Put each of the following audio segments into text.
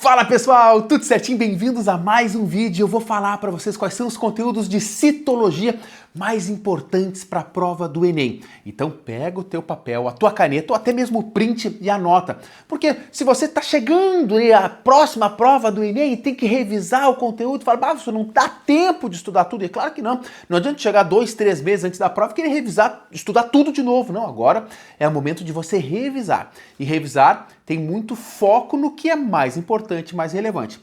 Fala pessoal, tudo certinho? Bem-vindos a mais um vídeo. Eu vou falar para vocês quais são os conteúdos de citologia mais importantes para a prova do Enem. Então pega o teu papel, a tua caneta ou até mesmo o print e anota. Porque se você está chegando à próxima prova do Enem e tem que revisar o conteúdo, fala, você não dá tempo de estudar tudo. E claro que não. Não adianta chegar 2, 3 meses antes da prova e querer revisar, estudar tudo de novo. Não, agora é o momento de você revisar. E revisar tem muito foco no que é mais importante, mais relevante.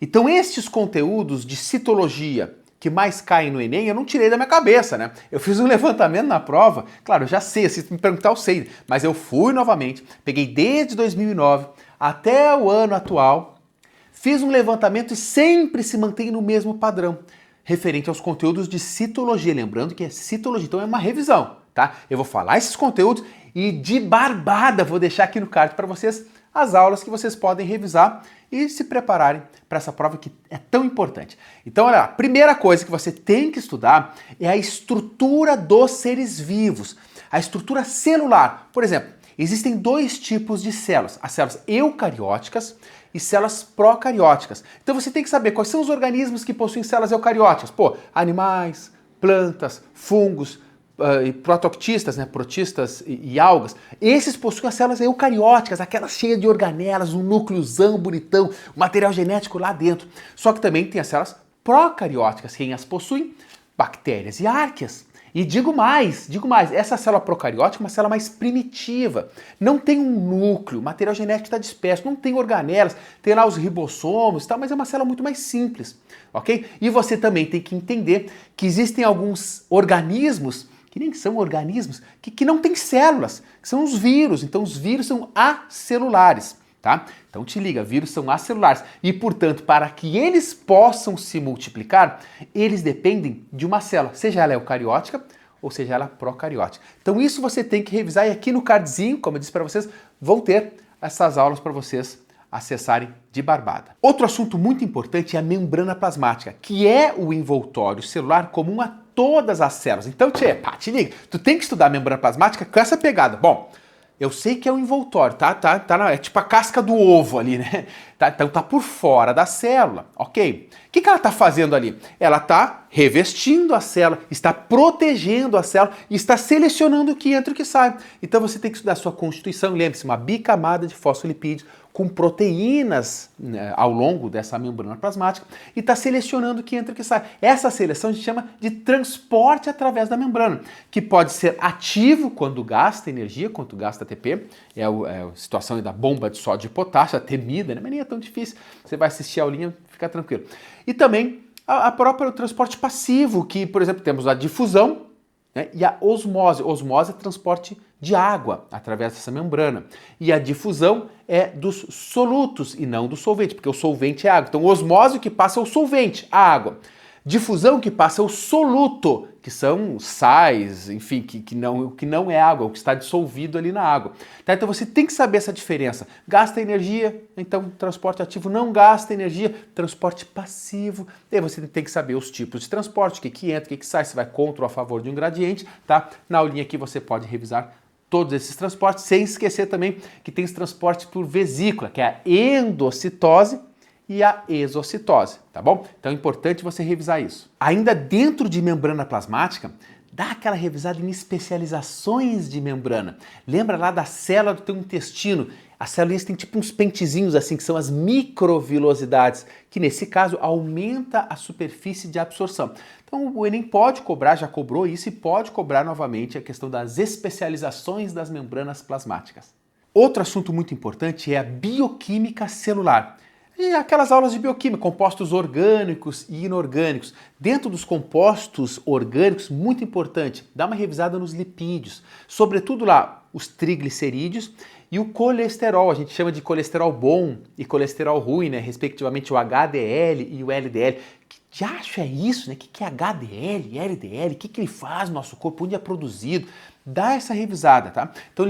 Então estes conteúdos de citologia que mais caem no Enem, eu não tirei da minha cabeça, né? Eu fiz um levantamento na prova, claro, eu já sei, se me perguntar eu sei, mas eu fui novamente, peguei desde 2009 até o ano atual, fiz um levantamento e sempre se mantém no mesmo padrão, referente aos conteúdos de citologia, lembrando que é citologia, então é uma revisão, tá? Eu vou falar esses conteúdos e de barbada vou deixar aqui no card para vocês as aulas que vocês podem revisar e se prepararem para essa prova que é tão importante. Então, olha lá, a primeira coisa que você tem que estudar é a estrutura dos seres vivos, a estrutura celular. Por exemplo, existem dois tipos de células, as células eucarióticas e células procarióticas. Então você tem que saber quais são os organismos que possuem células eucarióticas. Pô, animais, plantas, fungos, protocistas, né, protistas e algas, esses possuem as células eucarióticas, aquelas cheias de organelas, um núcleozão bonitão, um material genético lá dentro. Só que também tem as células procarióticas, quem as possui? Bactérias e arqueias. E digo mais, essa célula procariótica é uma célula mais primitiva, não tem um núcleo, o material genético está disperso, não tem organelas, tem lá os ribossomos e tal, mas é uma célula muito mais simples, ok? E você também tem que entender que existem alguns organismos que nem são organismos, que não têm células, que são os vírus. Então os vírus são acelulares, tá? Então te liga, vírus são acelulares e, portanto, para que eles possam se multiplicar, eles dependem de uma célula, seja ela eucariótica ou seja ela procariótica. Então isso você tem que revisar e aqui no cardzinho, como eu disse para vocês, vão ter essas aulas para vocês acessarem de barbada. Outro assunto muito importante é a membrana plasmática, que é o envoltório celular comum a todas as células. Então, te liga, tu tem que estudar a membrana plasmática com essa pegada. Bom, eu sei que é o envoltório, é tipo a casca do ovo ali, né? Então tá por fora da célula, ok? O que ela tá fazendo ali? Ela tá revestindo a célula, está protegendo a célula e está selecionando o que entra e o que sai. Então você tem que estudar a sua constituição, lembre-se, uma bicamada de fosfolipídios com proteínas, né, ao longo dessa membrana plasmática e está selecionando o que entra e o que sai. Essa seleção a gente chama de transporte através da membrana, que pode ser ativo quando gasta energia, quando gasta ATP, é a situação da bomba de sódio e potássio, a temida, né? Mas nem é tão difícil, você vai assistir a aulinha, fica tranquilo. E também a própria transporte passivo, que, por exemplo, temos a difusão, né, e a osmose. Osmose é transporte de água através dessa membrana. E a difusão é dos solutos e não do solvente, porque o solvente é água. Então, osmose, o que passa é o solvente, a água. Difusão, que passa é o soluto, que são sais, enfim, que não é água, o que está dissolvido ali na água. Tá? Então você tem que saber essa diferença. Gasta energia, então transporte ativo não gasta energia, transporte passivo. E aí você tem que saber os tipos de transporte, o que entra, o que sai, se vai contra ou a favor de um gradiente. Tá? Na aulinha aqui você pode revisar todos esses transportes, sem esquecer também que tem os transportes por vesícula, que é a endocitose e a exocitose, tá bom? Então é importante você revisar isso. Ainda dentro de membrana plasmática, dá aquela revisada em especializações de membrana. Lembra lá da célula do teu intestino? As células têm tipo uns pentezinhos assim, que são as microvilosidades, que nesse caso aumenta a superfície de absorção. Então o Enem pode cobrar, já cobrou isso e pode cobrar novamente a questão das especializações das membranas plasmáticas. Outro assunto muito importante é a bioquímica celular. E aquelas aulas de bioquímica, compostos orgânicos e inorgânicos. Dentro dos compostos orgânicos, muito importante, dá uma revisada nos lipídios, sobretudo lá os triglicerídeos e o colesterol. A gente chama de colesterol bom e colesterol ruim, né? Respectivamente o HDL e o LDL. Que diacho é isso, né? O que é HDL e LDL? O que ele faz no nosso corpo? Onde é produzido? Dá essa revisada, tá? Então,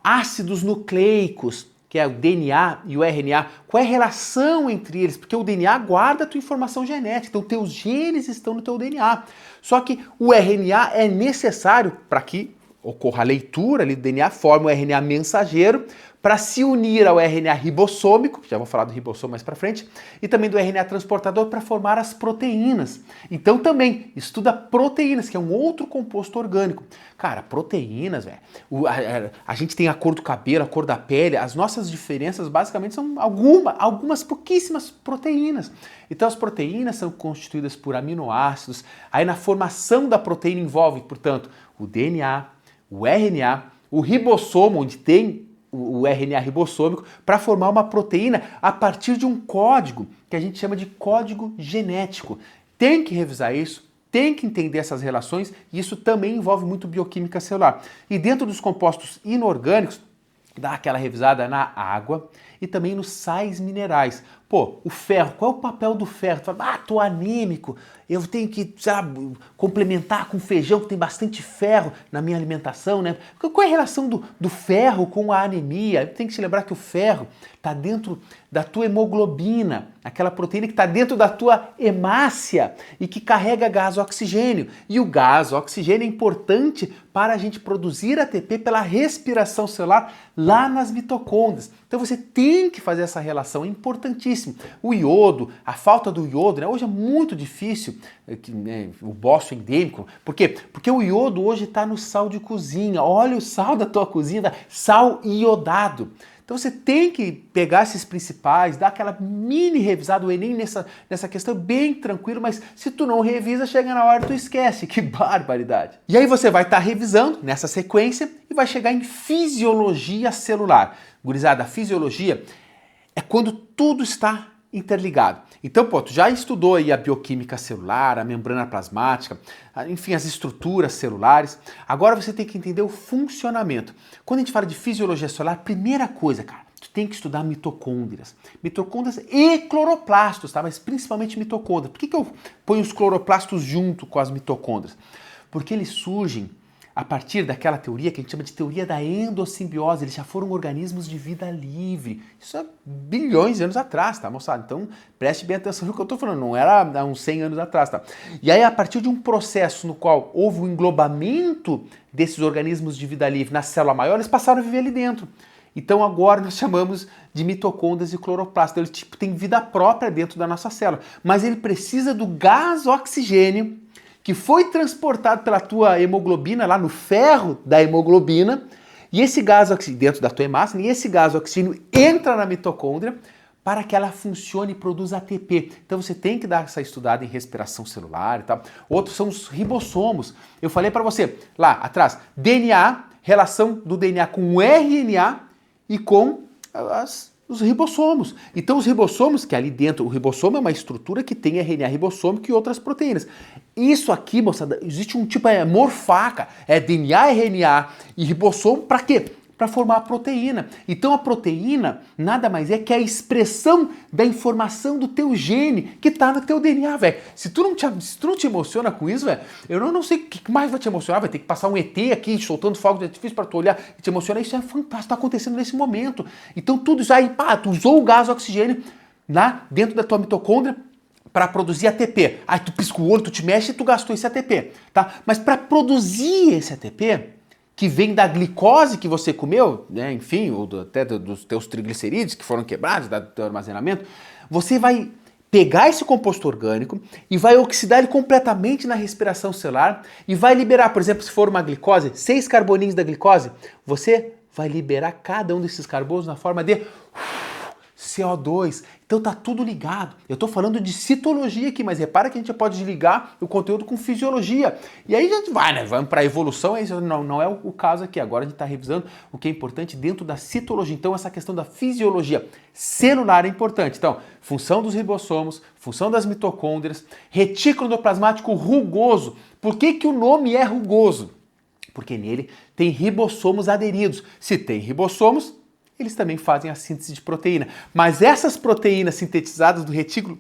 ácidos nucleicos, que é o DNA e o RNA, qual é a relação entre eles? Porque o DNA guarda a tua informação genética, então teus genes estão no teu DNA. Só que o RNA é necessário para que ocorra a leitura ali do DNA, forma o RNA mensageiro, para se unir ao RNA ribossômico, já vou falar do ribossomo mais para frente, e também do RNA transportador para formar as proteínas. Então também estuda proteínas, que é um outro composto orgânico. Cara, proteínas, velho. A gente tem a cor do cabelo, a cor da pele, as nossas diferenças basicamente são algumas pouquíssimas proteínas. Então as proteínas são constituídas por aminoácidos, aí na formação da proteína envolve, portanto, o DNA, o RNA, o ribossomo, onde tem o RNA ribossômico, para formar uma proteína a partir de um código que a gente chama de código genético. Tem que revisar isso, tem que entender essas relações, e isso também envolve muito bioquímica celular. E dentro dos compostos inorgânicos, dá aquela revisada na água e também nos sais minerais. Pô, o ferro, qual é o papel do ferro? Tu fala, tô anêmico, eu tenho que, sabe, complementar com feijão que tem bastante ferro na minha alimentação, né? Qual é a relação do ferro com a anemia? Tem que se lembrar que o ferro está dentro da tua hemoglobina, aquela proteína que está dentro da tua hemácia e que carrega gás oxigênio. E o gás oxigênio é importante para a gente produzir ATP pela respiração celular lá nas mitocôndrias. Então você tem que fazer essa relação, é importantíssimo. O iodo, a falta do iodo, né? Hoje é muito difícil, né, o bócio endêmico. Por quê? Porque o iodo hoje está no sal de cozinha. Olha o sal da tua cozinha, sal iodado. Então você tem que pegar esses principais, dar aquela mini revisada, o Enem nessa questão bem tranquilo, mas se tu não revisa, chega na hora tu esquece, que barbaridade. E aí você vai estar revisando nessa sequência e vai chegar em fisiologia celular. Gurizada, a fisiologia é quando tudo está interligado. Então, pô, tu já estudou aí a bioquímica celular, a membrana plasmática, enfim, as estruturas celulares. Agora você tem que entender o funcionamento. Quando a gente fala de fisiologia celular, primeira coisa, cara, tu tem que estudar mitocôndrias. Mitocôndrias e cloroplastos, tá? Mas principalmente mitocôndrias. Por que eu ponho os cloroplastos junto com as mitocôndrias? Porque eles surgem a partir daquela teoria que a gente chama de teoria da endossimbiose. Eles já foram organismos de vida livre. Isso há bilhões de anos atrás, tá, moçada? Então, preste bem atenção no que eu tô falando. Não era há uns 100 anos atrás, tá? E aí, a partir de um processo no qual houve um englobamento desses organismos de vida livre na célula maior, eles passaram a viver ali dentro. Então, agora nós chamamos de mitocôndrias e cloroplastos. Então, ele tipo, tem vida própria dentro da nossa célula. Mas ele precisa do gás oxigênio que foi transportado pela tua hemoglobina, lá no ferro da hemoglobina, e esse gás oxigênio, dentro da tua hemácia, e esse gás oxigênio entra na mitocôndria para que ela funcione e produza ATP. Então você tem que dar essa estudada em respiração celular e tal. Outros são os ribossomos. Eu falei para você, lá atrás, DNA, relação do DNA com o RNA e com os ribossomos. Então os ribossomos, que ali dentro, o ribossomo é uma estrutura que tem RNA ribossômico e outras proteínas. Isso aqui, moçada, existe um tipo, morfaca, é DNA, RNA e ribossomo, para quê? Para formar a proteína. Então a proteína nada mais é que a expressão da informação do teu gene que tá no teu DNA, velho. Se tu não te emociona com isso, velho, eu não sei o que mais vai te emocionar. Vai ter que passar um ET aqui soltando fogo de artifício para tu olhar e te emocionar. Isso é fantástico, tá acontecendo nesse momento. Então tudo isso aí, pá, tu usou o gás oxigênio lá dentro da tua mitocôndria para produzir ATP. Aí tu pisca o olho, tu te mexe e tu gastou esse ATP, tá? Mas para produzir esse ATP, que vem da glicose que você comeu, né, enfim, ou até dos teus triglicerídeos que foram quebrados, do teu armazenamento, você vai pegar esse composto orgânico e vai oxidar ele completamente na respiração celular e vai liberar, por exemplo, se for uma glicose, 6 carboninhos da glicose, você vai liberar cada um desses carbonos na forma de CO2. Então tá tudo ligado. Eu tô falando de citologia aqui, mas repara que a gente já pode ligar o conteúdo com fisiologia. E aí a gente vai, né? Vamos para a evolução, isso não é o caso aqui. Agora a gente está revisando o que é importante dentro da citologia. Então essa questão da fisiologia celular é importante. Então, função dos ribossomos, função das mitocôndrias, retículo endoplasmático rugoso. Por que o nome é rugoso? Porque nele tem ribossomos aderidos. Se tem ribossomos, eles também fazem a síntese de proteína. Mas essas proteínas sintetizadas do retículo...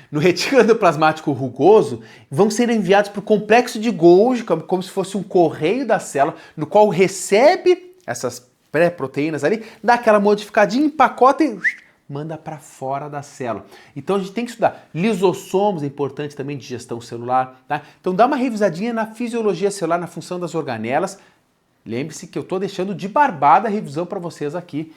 No retículo endoplasmático rugoso, vão ser enviados para o complexo de Golgi, como se fosse um correio da célula, no qual recebe essas pré-proteínas ali, dá aquela modificadinha, empacota e manda para fora da célula. Então a gente tem que estudar. Lisossomos é importante também de digestão celular, tá? Então dá uma revisadinha na fisiologia celular, na função das organelas. Lembre-se que eu estou deixando de barbada a revisão para vocês aqui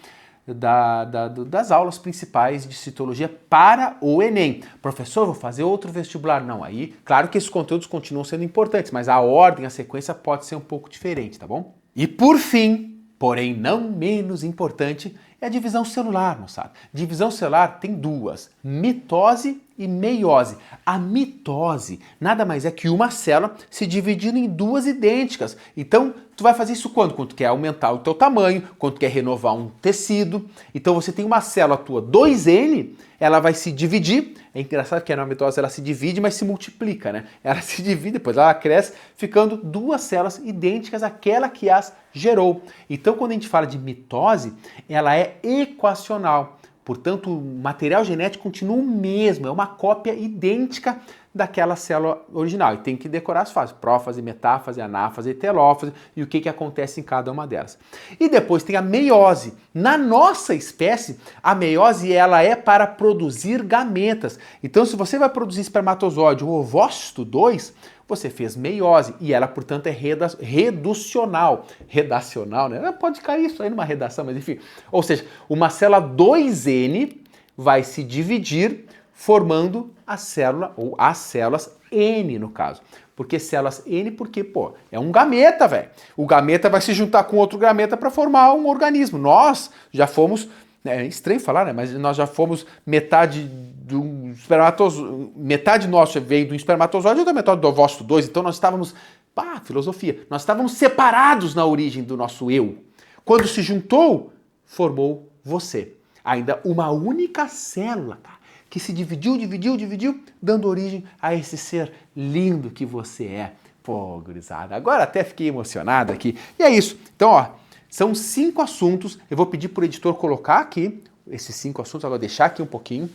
das aulas principais de citologia para o Enem. Professor, vou fazer outro vestibular. Não, aí, claro que esses conteúdos continuam sendo importantes, mas a ordem, a sequência pode ser um pouco diferente, tá bom? E por fim, porém não menos importante, é a divisão celular, moçada. Divisão celular tem duas, mitose e meiose. A mitose nada mais é que uma célula se dividindo em duas idênticas. Então, tu vai fazer isso quando? Quando tu quer aumentar o teu tamanho, quando tu quer renovar um tecido. Então, você tem uma célula tua 2N, ela vai se dividir. É engraçado que na mitose ela se divide, mas se multiplica, né? Ela se divide, depois ela cresce, ficando duas células idênticas àquela que as gerou. Então, quando a gente fala de mitose, ela é equacional. Portanto, o material genético continua o mesmo, é uma cópia idêntica daquela célula original. E tem que decorar as fases, prófase, metáfase, anáfase e telófase, e o que acontece em cada uma delas. E depois tem a meiose. Na nossa espécie, a meiose ela é para produzir gametas. Então, se você vai produzir espermatozoide ou ovócito 2, você fez meiose e ela, portanto, é reducional. Redacional, né? Pode cair isso aí numa redação, mas enfim. Ou seja, uma célula 2N vai se dividir formando a célula, ou as células N, no caso. Por que células N? Porque, pô, é um gameta, velho. O gameta vai se juntar com outro gameta para formar um organismo. Nós já fomos, é estranho falar, né? Mas nós já fomos metade do espermatozoide, metade nossa veio do espermatozoide e outra metade do ovócito 2, então nós estávamos, filosofia, nós estávamos separados na origem do nosso eu. Quando se juntou, formou você. Ainda uma única célula, tá? Que se dividiu, dando origem a esse ser lindo que você é. Pô, gurizada, agora até fiquei emocionado aqui. E é isso. Então, ó, são 5 assuntos. Eu vou pedir pro editor colocar aqui esses 5 assuntos, agora deixar aqui um pouquinho,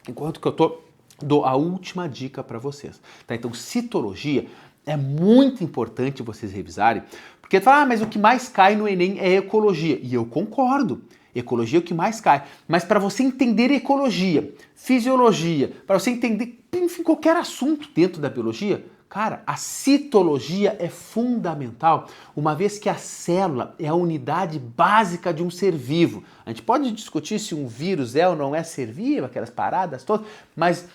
enquanto que eu dou a última dica para vocês. Tá? Então, citologia é muito importante vocês revisarem, porque tu fala, mas o que mais cai no Enem é ecologia. E eu concordo. Ecologia é o que mais cai. Mas para você entender ecologia, fisiologia, para você entender, enfim, qualquer assunto dentro da biologia, cara, a citologia é fundamental, uma vez que a célula é a unidade básica de um ser vivo. A gente pode discutir se um vírus é ou não é ser vivo, aquelas paradas todas, mas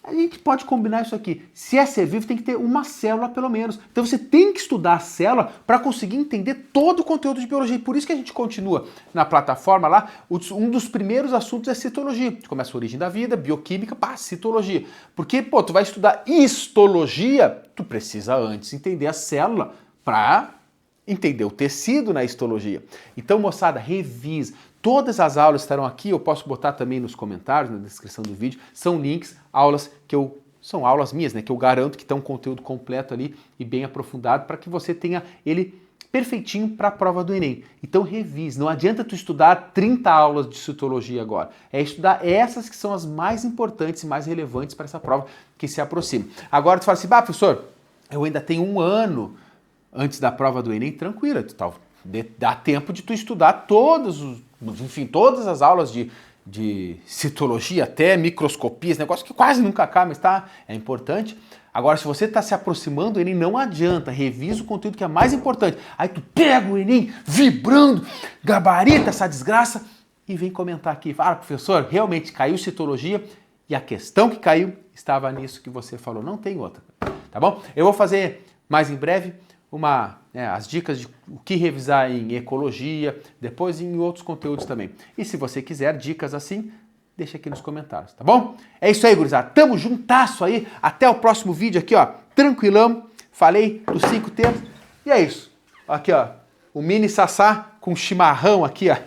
a gente pode combinar isso aqui. Se é ser vivo, tem que ter uma célula pelo menos. Então você tem que estudar a célula para conseguir entender todo o conteúdo de biologia. E por isso que a gente continua na plataforma lá. Um dos primeiros assuntos é citologia. Começa a origem da vida, bioquímica, citologia. Porque, tu vai estudar histologia, tu precisa antes entender a célula para entender o tecido na histologia. Então, moçada, revisa. Todas as aulas estarão aqui, eu posso botar também nos comentários, na descrição do vídeo, são links, aulas são aulas minhas, né, que eu garanto que tem um conteúdo completo ali e bem aprofundado para que você tenha ele perfeitinho para a prova do Enem. Então revise, não adianta tu estudar 30 aulas de citologia agora, é estudar essas que são as mais importantes e mais relevantes para essa prova que se aproxima. Agora tu fala assim, professor, eu ainda tenho 1 ano antes da prova do Enem, tranquila, dá tempo de tu estudar todas as aulas de citologia, até microscopia, esse negócio que quase nunca acaba, mas é importante. Agora, se você está se aproximando do Enem, não adianta, revisa o conteúdo que é mais importante. Aí tu pega o Enem vibrando, gabarita essa desgraça e vem comentar aqui. Fala, professor, realmente caiu citologia e a questão que caiu estava nisso que você falou, não tem outra, tá bom? Eu vou fazer mais em breve as dicas de o que revisar em ecologia, depois em outros conteúdos também. E se você quiser dicas assim, deixa aqui nos comentários, tá bom? É isso aí, gurizada. Tamo juntasso aí. Até o próximo vídeo aqui, ó. Tranquilão. Falei dos 5 temas. E é isso. Aqui, ó. O mini sassá com chimarrão aqui, ó.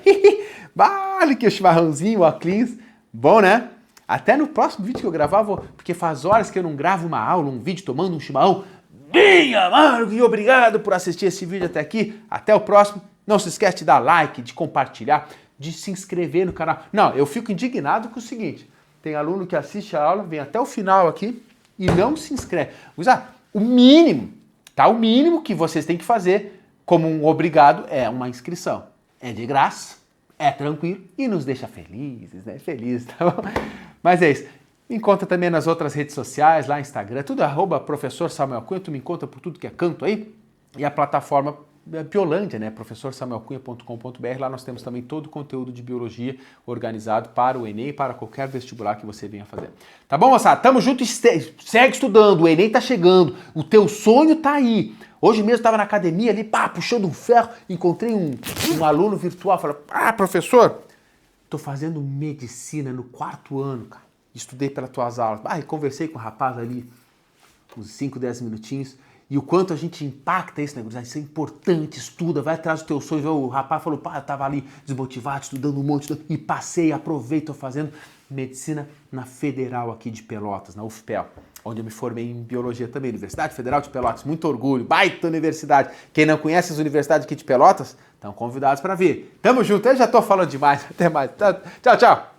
Vale que o chimarrãozinho, ó, cleans. Bom, né? Até no próximo vídeo que eu gravar, porque faz horas que eu não gravo uma aula, um vídeo tomando um chimarrão bem amargo, e obrigado por assistir esse vídeo até aqui. Até o próximo. Não se esquece de dar like, de compartilhar, de se inscrever no canal. Não, eu fico indignado com o seguinte. Tem aluno que assiste a aula, vem até o final aqui e não se inscreve. O mínimo, tá? O mínimo que vocês têm que fazer como um obrigado é uma inscrição. É de graça, é tranquilo e nos deixa felizes, né? Felizes, tá bom? Mas é isso. Me encontra também nas outras redes sociais, lá no Instagram, tudo @professor Samuel Cunha, tu me encontra por tudo que é canto aí. E a plataforma Biolândia, né? professorsamuelcunha.com.br. Lá nós temos também todo o conteúdo de biologia organizado para o Enem e para qualquer vestibular que você venha fazer. Tá bom, moçada? Tamo junto e segue estudando. O Enem tá chegando. O teu sonho tá aí. Hoje mesmo estava na academia ali, pá, puxando um ferro, encontrei um aluno virtual, falei, professor, tô fazendo medicina no 4º ano, cara. Estudei pelas tuas aulas. E conversei com o rapaz ali uns 5, 10 minutinhos. E o quanto a gente impacta esse negócio. Isso é importante, estuda, vai atrás do teu sonho. O rapaz falou, eu tava ali desmotivado, estudando um monte, e passei, aproveito, tô fazendo medicina na Federal aqui de Pelotas, na UFPEL, onde eu me formei em biologia também, Universidade Federal de Pelotas. Muito orgulho, baita universidade. Quem não conhece as universidades aqui de Pelotas, estão convidados para vir. Tamo junto, eu já tô falando demais. Até mais. Tchau, tchau.